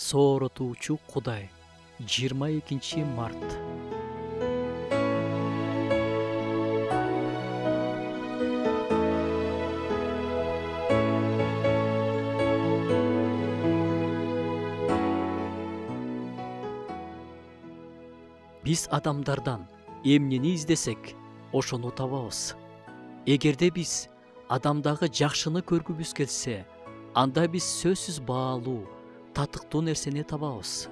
Сооротуучу Кудай. 22 март. Биз адамдардан эмнени издесек, ошону табабыз. Эгерде биз адамдагы жакшыны көргүбүз келсе, анда биз сөзсүз баалуу, татыктуу нерсени табабыз.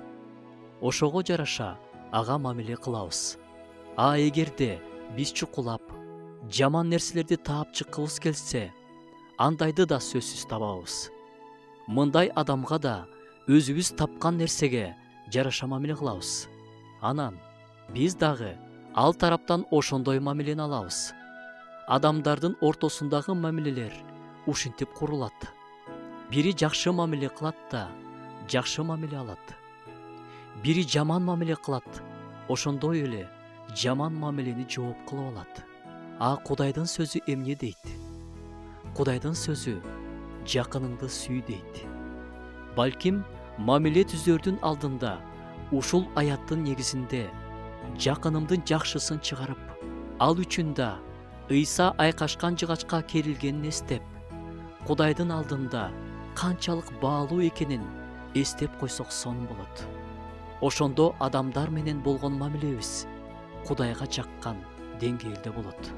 Ошого жараша ага мамиле кылабыз. А эгерде биз чукулап, жаман нерселерди таап чыккыбыз келсе, андайды да сөзсүз табабыз. Мындай адамга да өзүбүз тапкан нерсеге жараша мамиле кылабыз. Анан биз дагы ал тараптан ошондой мамилени алабыз. Адамдардын ортосундагы мамилелер ушинтип курулат. Бири жакшы мамиле кылат да, жакшы мамиле алат. Бири жаман мамиле кылат, ошондой эле жаман мамилени жооп кылып алат. А Кудайдын сөзү эмне дейт? Кудайдын сөзү жакыныңды сүй дейт. Балким мамиле түзөрдүн алдында ушул аяттын негизинде жакынымдын жакшысын чыгарып, ал үчүн да Ыйса айкашкан жыгачка керилгенин эстеп, Кудайдын алдында канчалык баалуу экенин эстеп койсок сонун болот. Ошондо адамдар менен болгон мамилебиз Кудайга жаккан деңгээлде болот.